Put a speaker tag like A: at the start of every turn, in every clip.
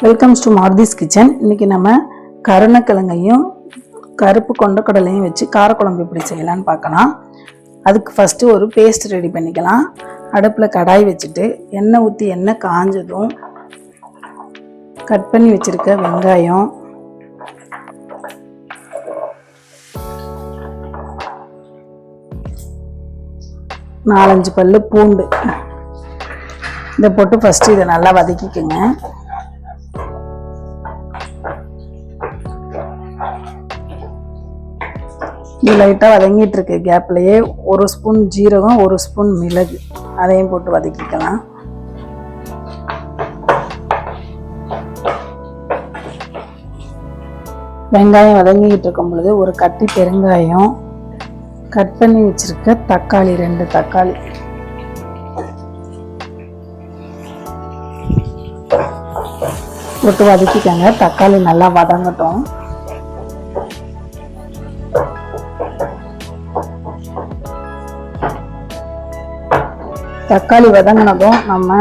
A: Welcomes to மாருதிஸ் kitchen. இன்றைக்கி நம்ம கருணக்கிழங்கையும் கருப்பு கொண்டக்கடலையும் வச்சு காரக்குழம்பு எப்படி செய்யலான்னு பார்க்கலாம். அதுக்கு ஃபஸ்ட்டு ஒரு பேஸ்ட் ரெடி பண்ணிக்கலாம். அடுப்பில் கடாய் வச்சுட்டு எண்ணெய் ஊற்றி எண்ணெய் காஞ்சதும் கட் பண்ணி வச்சுருக்க வெங்காயம், நாலஞ்சு பல்லு பூண்டு இதை போட்டு ஃபஸ்ட்டு இதை நல்லா வதக்கிக்குங்க. இது லைட்டாக வதங்கிட்டு இருக்கு கேப்லேயே ஒரு ஸ்பூன் ஜீரகம், ஒரு ஸ்பூன் மிளகு அதையும் போட்டு வதக்கிக்கலாம். வெங்காயம் வதங்கிக்கிட்டு இருக்கும் பொழுது ஒரு கட்டி பெருங்காயம், கட் பண்ணி வச்சிருக்க தக்காளி, 2 தக்காளி போட்டு வதக்கிக்கங்க. தக்காளி நல்லா வதங்கட்டும். தக்காளி வதங்கினதும் நம்ம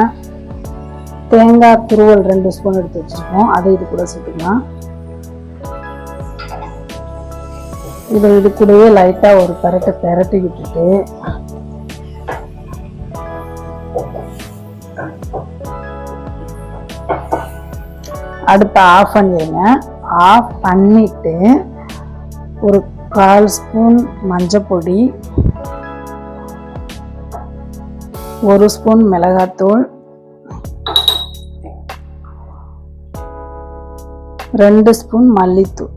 A: தேங்காய் துருவல் 2 ஸ்பூன் எடுத்து வச்சிருக்கோம், அதை இது கூட சேர்த்துக்கலாம். இதை இது கூடவே லைட்டாக ஒரு பெரட்டி விட்டுட்டு அடுப்பை ஆஃப் பண்ணிடுங்க. ஆஃப் பண்ணிட்டு ஒரு 1/4 ஸ்பூன் மஞ்சள் பொடி, 1 ஸ்பூன் மிளகாத்தூள், 2 ஸ்பூன் மல்லித்தூள்,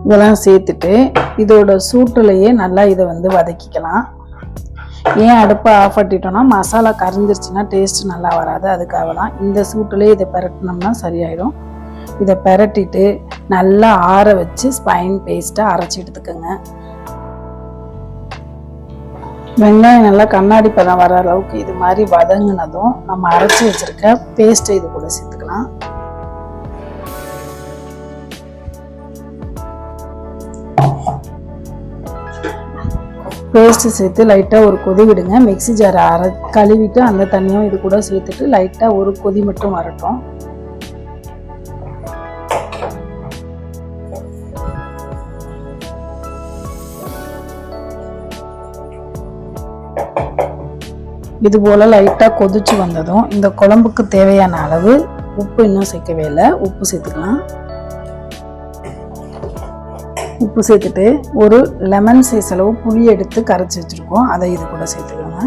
A: இதெல்லாம் சேர்த்துட்டு இதோட சூட்டுலையே நல்லா இதை வதக்கிக்கலாம். ஏன் அடுப்பை ஆஃப் பண்ணிட்டோம்னா மசாலா கரைஞ்சிருச்சுன்னா டேஸ்ட் நல்லா வராது, அதுக்காக தான். இந்த சூட்டுலேயே இதை பெரட்டினோம்னா சரியாயிடும். இதை பெரட்டிட்டு நல்லா ஆற வச்சு ஸ்பைன் பேஸ்ட்டாக அரைச்சி எடுத்துக்கோங்க. வெங்காயம் நல்லா கண்ணாடி பதம் வர அளவுக்கு இது மாதிரி வதங்கினதும் நம்ம அரைச்சி வச்சிருக்க பேஸ்ட்டை இது கூட சேர்த்துக்கலாம். பேஸ்ட்டு சேர்த்து லைட்டாக ஒரு கொதி விடுங்க. மிக்ஸி ஜாரை கழுவிட்டு அந்த தண்ணியும் இது கூட சேர்த்துட்டு லைட்டாக ஒரு கொதி மட்டும் வரட்டும். இது போல் லைட்டாக கொதிச்சு வந்ததும் இந்த குழம்புக்கு தேவையான அளவு உப்பு இன்னும் சேர்க்கவே இல்லை, உப்பு சேர்த்துக்கலாம். உப்பு சேர்த்துட்டு ஒரு லெமன் சைஸ் அளவு புளி எடுத்து கரைச்சி வச்சுருக்கோம், அதை இது கூட சேர்த்துக்கோங்க.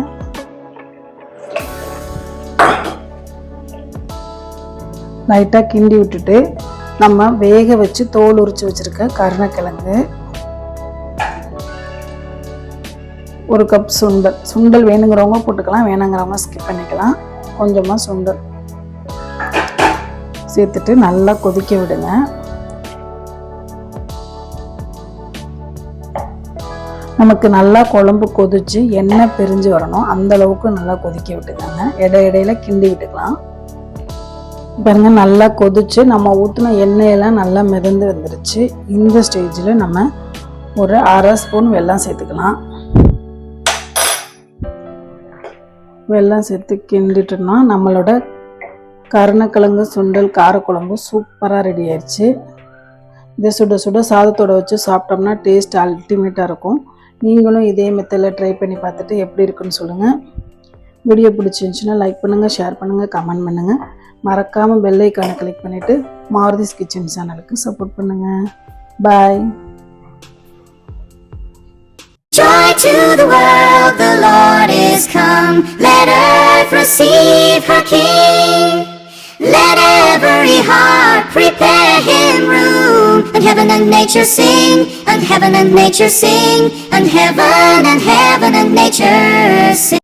A: லைட்டாக கிண்டி விட்டுட்டு நம்ம வேக வச்சு தோல் உரிச்சு வச்சுருக்க கருணக்கிழங்கு, 1 கப் சுண்டல் வேணுங்கிறவங்க போட்டுக்கலாம், வேணுங்கிறவங்க ஸ்கிப் பண்ணிக்கலாம். கொஞ்சமாக சுண்டல் சேர்த்துட்டு நல்லா கொதிக்க விடுங்க. நமக்கு நல்லா குழம்பு கொதிச்சு எண்ணெய் பிரிஞ்சு வரணும், அந்த அளவுக்கு நல்லா கொதிக்க விட்டுக்கோங்க. இடையில கிண்டி விட்டுக்கலாம். பாருங்க, நல்லா கொதிச்சு நம்ம ஊற்றின எண்ணெயெல்லாம் நல்லா மிதந்து வந்துருச்சு. இந்த ஸ்டேஜில் நம்ம ஒரு 1/2 ஸ்பூன் வெல்லம் சேர்த்துக்கலாம். வெல்லம் சேர்த்து கிண்டிட்டோம்னா நம்மளோட கருணக்கிழங்கு சுண்டல் காரக்குழம்பு சூப்பராக ரெடி ஆயிடுச்சு. இதை சுட சுட சாதத்தோடு வச்சு சாப்பிட்டோம்னா டேஸ்ட் அல்டிமேட்டாக இருக்கும். நீங்களும் இதே மெத்தடில் ட்ரை பண்ணி பார்த்துட்டு எப்படி இருக்குன்னு சொல்லுங்கள். வீடியோ பிடிச்சிருந்துச்சுன்னா லைக் பண்ணுங்கள், ஷேர் பண்ணுங்கள், கமெண்ட் பண்ணுங்கள். மறக்காமல் பெல் ஐக்கானை கிளிக் பண்ணிவிட்டு மாருதிஸ் கிச்சன் சேனலுக்கு சப்போர்ட் பண்ணுங்கள். பாய்.
B: Joy to the world, the Lord is come. Let earth receive her King. Let every heart prepare him room. And heaven and nature sing, and heaven and nature sing, and heaven and nature sing.